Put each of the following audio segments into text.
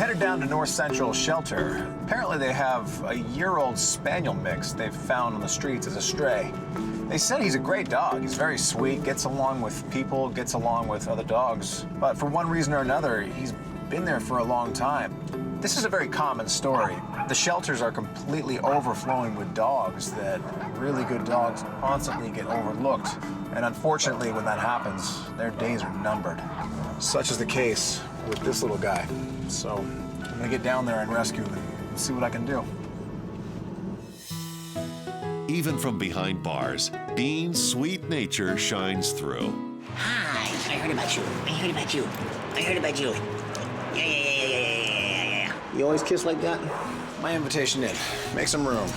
headed down to North Central Shelter. Apparently they have a year-old Spaniel mix they've found on the streets as a stray. They said he's a great dog. He's very sweet, gets along with people, gets along with other dogs. But for one reason or another, he's been there for a long time. This is a very common story. The shelters are completely overflowing with dogs that really good dogs constantly get overlooked. And unfortunately, when that happens, their days are numbered. Such is the case with this little guy. So I'm gonna get down there and rescue him and see what I can do. Even from behind bars, Bean's sweet nature shines through. Hi, I heard about you. I heard about you. I heard about you. Yeah. You always kiss like that? My invitation in. Make some room.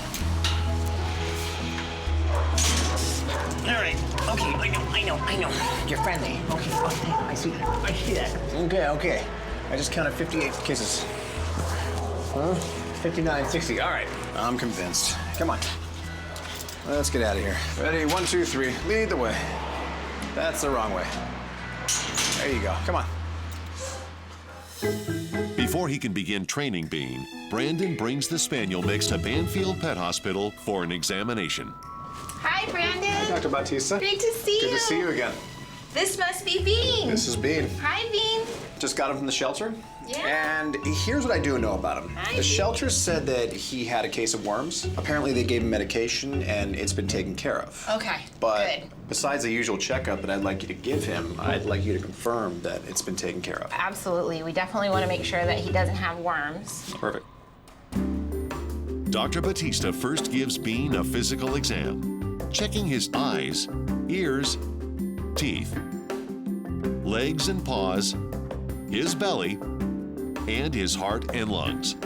All right. Okay, I know. You're friendly. Okay, I see that. Okay. I just counted 58 kisses. Huh? 59, 60. All right. I'm convinced. Come on. Let's get out of here. Ready? 1, 2, 3. Lead the way. That's the wrong way. There you go. Come on. Before he can begin training Bean, Brandon brings the Spaniel mix to Banfield Pet Hospital for an examination. Hi, Brandon. Hi, Dr. Batista. Great to see you. Good to see you again. This must be Bean. This is Bean. Hi, Bean. Just got him from the shelter. Yeah. And here's what I do know about him. Hi. The shelter said that he had a case of worms. Apparently they gave him medication and it's been taken care of. Okay, But good. besides the usual checkup that I'd like you to give him, I'd like you to confirm that it's been taken care of. Absolutely. We definitely want to make sure that he doesn't have worms. Perfect. Dr. Batista first gives Bean a physical exam, checking his eyes, ears, teeth, legs and paws, his belly, and his heart and lungs.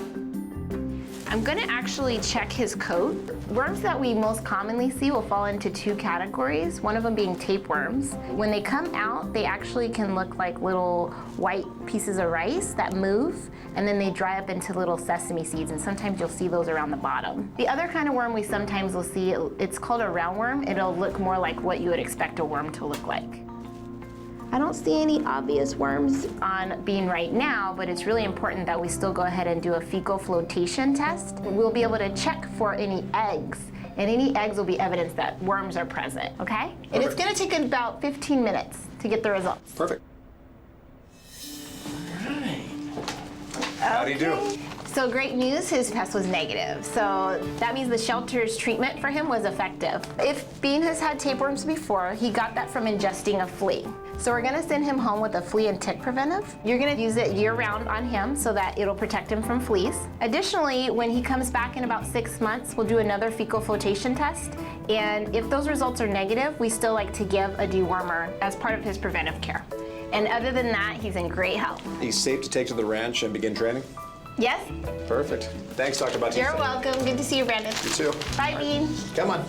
I'm going to actually check his coat. Worms that we most commonly see will fall into 2 categories, one of them being tapeworms. When they come out, they actually can look like little white pieces of rice that move, and then they dry up into little sesame seeds, and sometimes you'll see those around the bottom. The other kind of worm we sometimes will see, it's called a roundworm. It'll look more like what you would expect a worm to look like. I don't see any obvious worms on Bean right now, but it's really important that we still go ahead and do a fecal flotation test. We'll be able to check for any eggs, and any eggs will be evidence that worms are present, okay? And it's gonna take about 15 minutes to get the results. Perfect. How do you do? So great news, his test was negative. So that means the shelter's treatment for him was effective. If Bean has had tapeworms before, he got that from ingesting a flea. So we're gonna send him home with a flea and tick preventive. You're gonna use it year-round on him so that it'll protect him from fleas. Additionally, when he comes back in about 6 months, we'll do another fecal flotation test. And if those results are negative, we still like to give a dewormer as part of his preventive care. And other than that, he's in great health. He's safe to take to the ranch and begin training? Yes? Perfect. Thanks, Dr. Batista. You're welcome. Good to see you, Brandon. You too. Bye, Bean. Come on.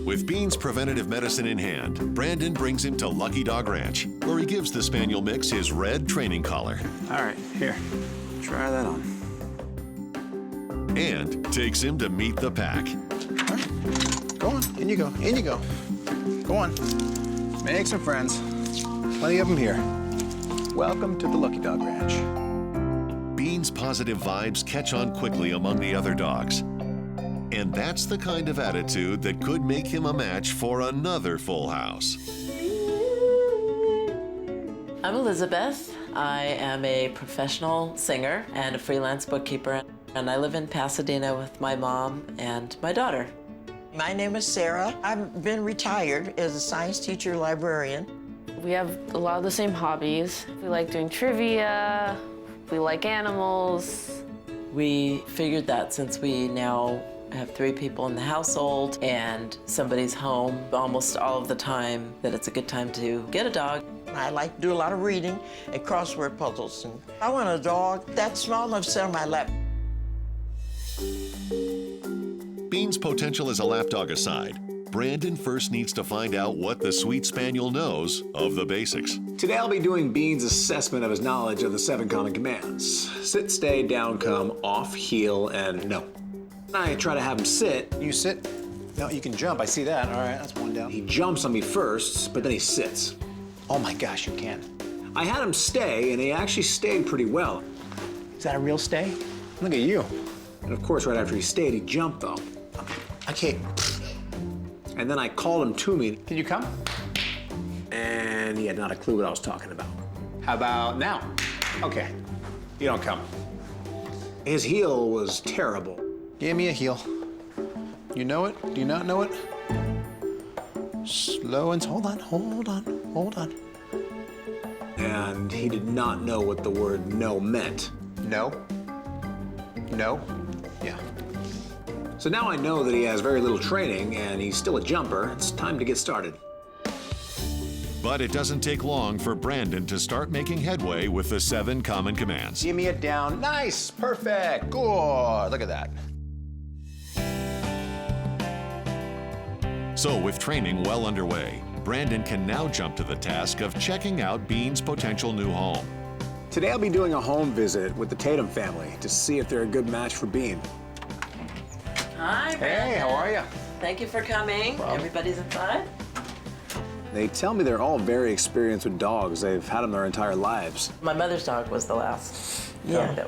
With Bean's preventative medicine in hand, Brandon brings him to Lucky Dog Ranch, where he gives the Spaniel mix his red training collar. All right, here. Try that on. And takes him to meet the pack. All right. Go on. In you go. In you go. Go on. Make some friends. Plenty of them here. Welcome to the Lucky Dog Ranch. Bean's positive vibes catch on quickly among the other dogs. And that's the kind of attitude that could make him a match for another full house. I'm Elizabeth. I am a professional singer and a freelance bookkeeper, and I live in Pasadena with my mom and my daughter. My name is Sarah. I've been retired as a science teacher librarian. We have a lot of the same hobbies. We like doing trivia, we like animals. We figured that since we now have 3 people in the household and somebody's home almost all of the time, that it's a good time to get a dog. I like to do a lot of reading and crossword puzzles. And I want a dog that's small enough to sit on my lap. Bean's potential as a lapdog aside, Brandon first needs to find out what the sweet spaniel knows of the basics. Today I'll be doing Bean's assessment of his knowledge of the 7 common commands. Sit, stay, down, come, off, heel, and no. I try to have him sit. You sit. No, you can jump. I see that. All right, that's 1 down. He jumps on me first, but then he sits. Oh my gosh, you can. I had him stay, and he actually stayed pretty well. Is that a real stay? Look at you. And of course, right after he stayed, he jumped, though. Okay. And then I called him to me. Can you come? And he had not a clue what I was talking about. How about now? Okay. You don't come. His heel was terrible. Give me a heel. You know it? Do you not know it? Slow and hold on. And he did not know what the word no meant. No? No? Yeah. So now I know that he has very little training and he's still a jumper. It's time to get started. But it doesn't take long for Brandon to start making headway with the 7 common commands. Give me it down. Nice. Perfect. Good. Look at that. So with training well underway, Brandon can now jump to the task of checking out Bean's potential new home. Today I'll be doing a home visit with the Tatum family to see if they're a good match for Bean. Hi, Brandon. Hey, how are you? Thank you for coming. Everybody's inside? They tell me they're all very experienced with dogs. They've had them their entire lives. My mother's dog was the last dog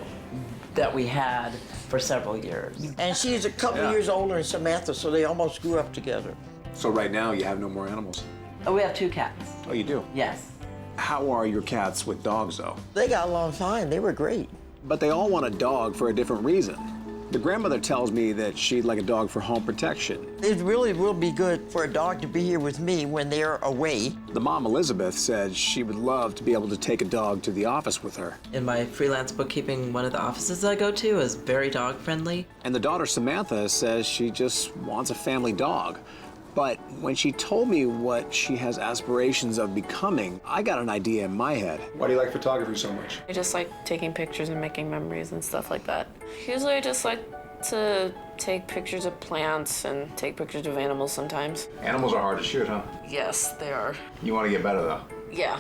that we had for several years. And she's a couple years older than Samantha, so they almost grew up together. So right now you have no more animals? Oh, we have 2 cats. Oh, you do? Yes. How are your cats with dogs, though? They got along fine. They were great. But they all want a dog for a different reason. The grandmother tells me that she'd like a dog for home protection. It really will be good for a dog to be here with me when they're away. The mom, Elizabeth, said she would love to be able to take a dog to the office with her. In my freelance bookkeeping, one of the offices I go to is very dog friendly. And the daughter, Samantha, says she just wants a family dog. But when she told me what she has aspirations of becoming, I got an idea in my head. Why do you like photography so much? I just like taking pictures and making memories and stuff like that. Usually I just like to take pictures of plants and take pictures of animals sometimes. Animals are hard to shoot, huh? Yes, they are. You want to get better, though. Yeah,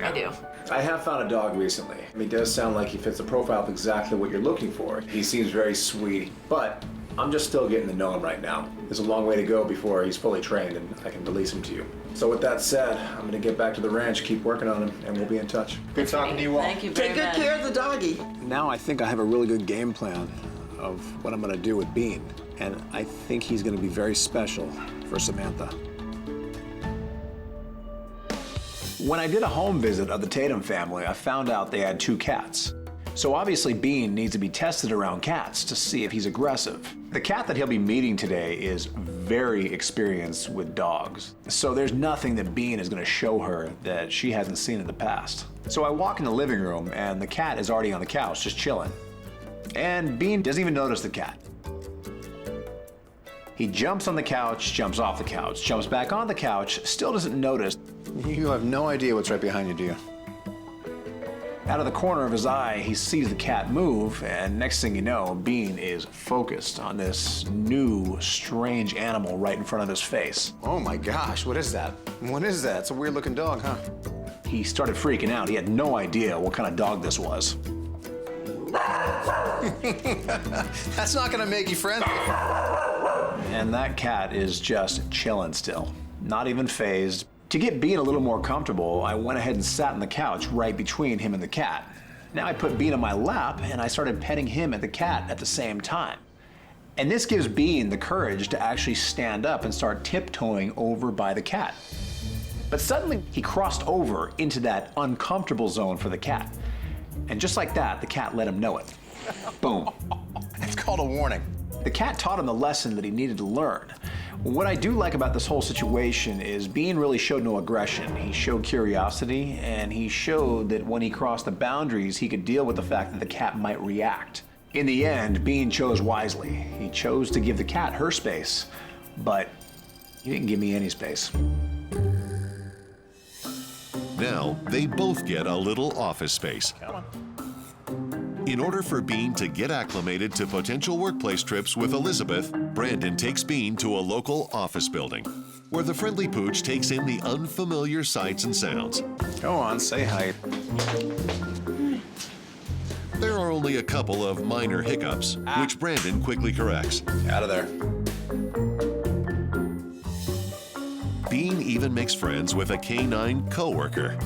I do. I have found a dog recently. He does sound like he fits the profile of exactly what you're looking for. He seems very sweet, but I'm just still getting to know him right now. There's a long way to go before he's fully trained and I can release him to you. So with that said, I'm gonna get back to the ranch, keep working on him, and we'll be in touch. Good talking to you all. Thank you very Take good much. care of the doggy. Now I think I have a really good game plan of what I'm gonna do with Bean. And I think he's gonna be very special for Samantha. When I did a home visit of the Tatum family, I found out they had 2 cats. So obviously Bean needs to be tested around cats to see if he's aggressive. The cat that he'll be meeting today is very experienced with dogs. So there's nothing that Bean is gonna show her that she hasn't seen in the past. So I walk in the living room and the cat is already on the couch just chilling. And Bean doesn't even notice the cat. He jumps on the couch, jumps off the couch, jumps back on the couch, still doesn't notice. You have no idea what's right behind you, do you? Out of the corner of his eye, he sees the cat move, and next thing you know, Bean is focused on this new, strange animal right in front of his face. Oh my gosh, what is that? What is that? It's a weird looking dog, huh? He started freaking out. He had no idea what kind of dog this was. That's not gonna make you friendly. And that cat is just chilling still, not even phased. To get Bean a little more comfortable, I went ahead and sat on the couch right between him and the cat. Now I put Bean on my lap and I started petting him and the cat at the same time. And this gives Bean the courage to actually stand up and start tiptoeing over by the cat. But suddenly he crossed over into that uncomfortable zone for the cat. And just like that, the cat let him know it. Boom. It's called a warning. The cat taught him the lesson that he needed to learn. What I do like about this whole situation is Bean really showed no aggression. He showed curiosity, and he showed that when he crossed the boundaries, he could deal with the fact that the cat might react. In the end, Bean chose wisely. He chose to give the cat her space, but he didn't give me any space. Now, they both get a little office space. In order for Bean to get acclimated to potential workplace trips with Elizabeth, Brandon takes Bean to a local office building, where the friendly pooch takes in the unfamiliar sights and sounds. Go on, say hi. There are only a couple of minor hiccups, which Brandon quickly corrects. Out of there. Bean even makes friends with a canine coworker.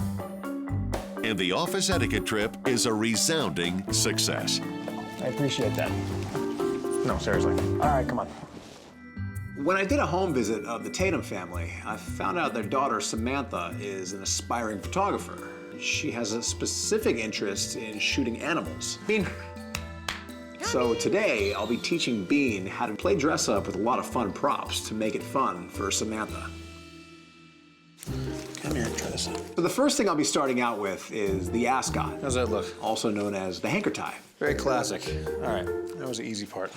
and the office etiquette trip is a resounding success. I appreciate that. No, seriously. All right, come on. When I did a home visit of the Tatum family, I found out their daughter, Samantha, is an aspiring photographer. She has a specific interest in shooting animals. Bean. So today, I'll be teaching Bean how to play dress up with a lot of fun props to make it fun for Samantha. Come here, try this out. So the first thing I'll be starting out with is the ascot. How's that look? Also known as the hanker tie. Very classic. All right, that was the easy part.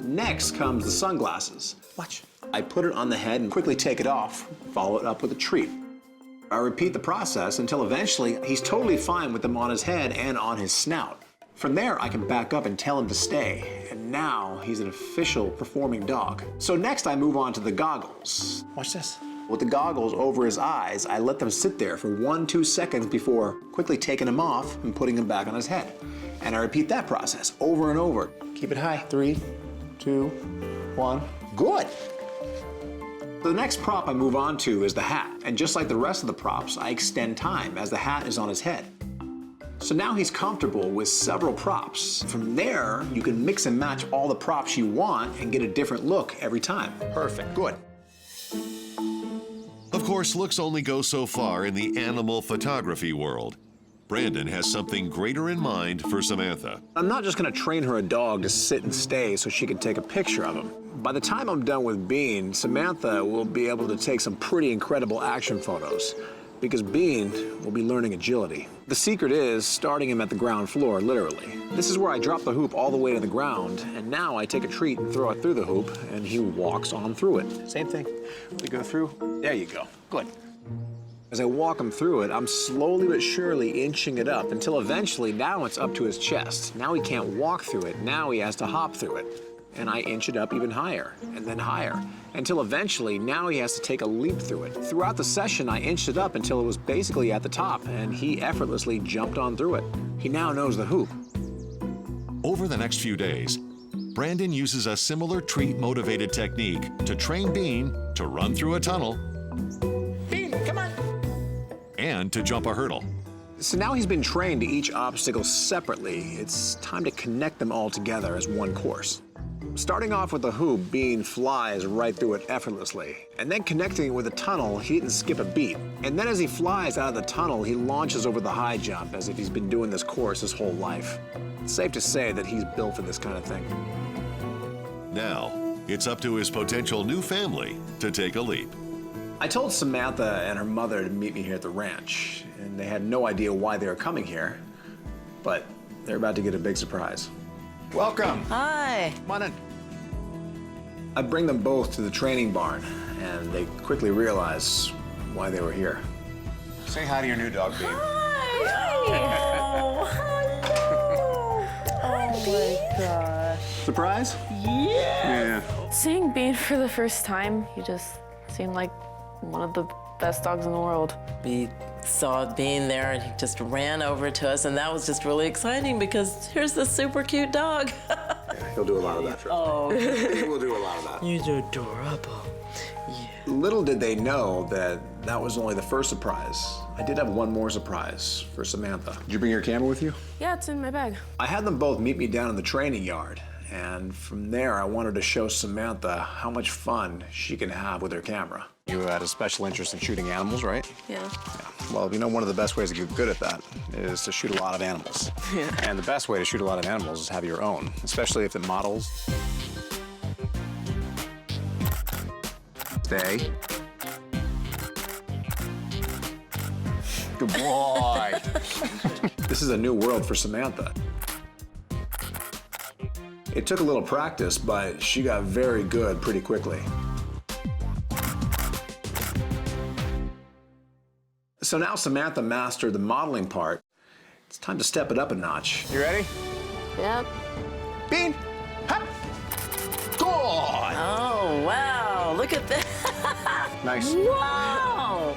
Next comes the sunglasses. Watch. I put it on the head and quickly take it off, follow it up with a treat. I repeat the process until eventually he's totally fine with them on his head and on his snout. From there, I can back up and tell him to stay. And now he's an official performing dog. So next I move on to the goggles. Watch this. With the goggles over his eyes, I let them sit there for 1-2 seconds before quickly taking them off and putting them back on his head. And I repeat that process over and over. Keep it high. 3, 2, 1. Good. The next prop I move on to is the hat. And just like the rest of the props, I extend time as the hat is on his head. So now he's comfortable with several props. From there, you can mix and match all the props you want and get a different look every time. Perfect. Good. Of course, looks only go so far in the animal photography world. Brandon has something greater in mind for Samantha. I'm not just gonna train her a dog to sit and stay so she can take a picture of him. By the time I'm done with Bean, Samantha will be able to take some pretty incredible action photos because Bean will be learning agility. The secret is starting him at the ground floor, literally. This is where I drop the hoop all the way to the ground, and now I take a treat and throw it through the hoop, and he walks on through it. Same thing. We go through. There you go. Good. As I walk him through it, I'm slowly but surely inching it up until eventually now it's up to his chest. Now he can't walk through it. Now he has to hop through it. And I inch it up even higher and then higher until eventually now he has to take a leap through it. Throughout the session, I inched it up until it was basically at the top and he effortlessly jumped on through it. He now knows the hoop. Over the next few days, Brandon uses a similar treat-motivated technique to train Bean to run through a tunnel Bean, come on. and to jump a hurdle. So now he's been trained to each obstacle separately. It's time to connect them all together as one course. Starting off with the hoop, Bean flies right through it effortlessly. And then connecting it with a tunnel, he didn't skip a beat. And then as he flies out of the tunnel, he launches over the high jump as if he's been doing this course his whole life. It's safe to say that he's built for this kind of thing. Now, it's up to his potential new family to take a leap. I told Samantha and her mother to meet me here at the ranch, and they had no idea why they were coming here, but they're about to get a big surprise. Welcome. Hi. Come on in. I bring them both to the training barn, and they quickly realize why they were here. Say hi to your new dog, Bean. Oh, my gosh. Surprise? Yeah. Yeah. Seeing Bean for the first time, he just seemed like one of the best dogs in the world. We saw Bean there and he just ran over to us, and that was just really exciting because here's this super cute dog. He'll do a lot of that for us. Oh. He will do a lot of that. He's adorable. Little did they know that that was only the first surprise. I did have one more surprise for Samantha. Did you bring your camera with you? Yeah, it's in my bag. I had them both meet me down in the training yard, and from there I wanted to show Samantha how much fun she can have with her camera. You had a special interest in shooting animals, right? Yeah. Well, you know, one of the best ways to get good at that is to shoot a lot of animals. Yeah. And the best way to shoot a lot of animals is have your own, especially if the models stay. Good boy. This is a new world for Samantha. It took a little practice, but she got very good pretty quickly. So now Samantha mastered the modeling part. It's time to step it up a notch. You ready? Yep. Bean, hop, good. Oh, wow, look at that. Nice. Wow.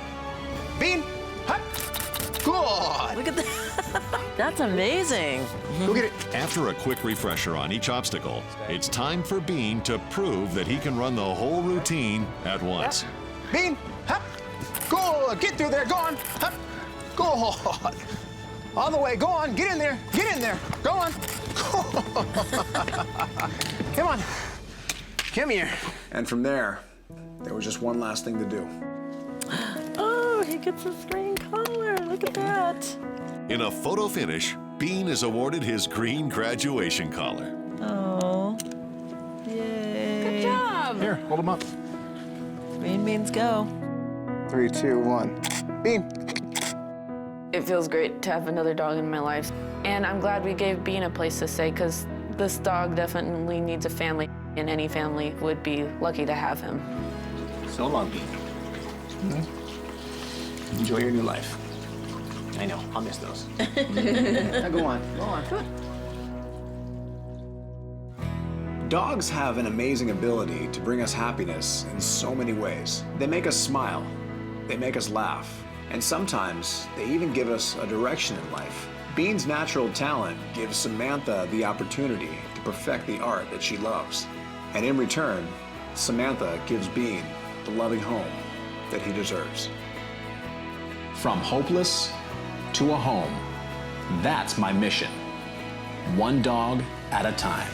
Bean, hop, good. Look at that. That's amazing. Go get it. After a quick refresher on each obstacle, it's time for Bean to prove that he can run the whole routine at once. Bean, hop, good. Get through there, go on, hop. Go on. All the way. Go on. Get in there. Get in there. Go on. Come on. Come here. And from there was just one last thing to do. Oh, he gets his green collar. Look at that. In a photo finish, Bean is awarded his green graduation collar. Oh. Yay. Good job. Here, hold him up. Green means go. 3, 2, 1. Bean. It feels great to have another dog in my life. And I'm glad we gave Bean a place to stay because this dog definitely needs a family, and any family would be lucky to have him. So long, Bean. Enjoy your new life. I know, I'll miss those. Now go on, go on. Dogs have an amazing ability to bring us happiness in so many ways. They make us smile, they make us laugh, and sometimes they even give us a direction in life. Bean's natural talent gives Samantha the opportunity to perfect the art that she loves. And in return, Samantha gives Bean the loving home that he deserves. From hopeless to a home, that's my mission. One dog at a time.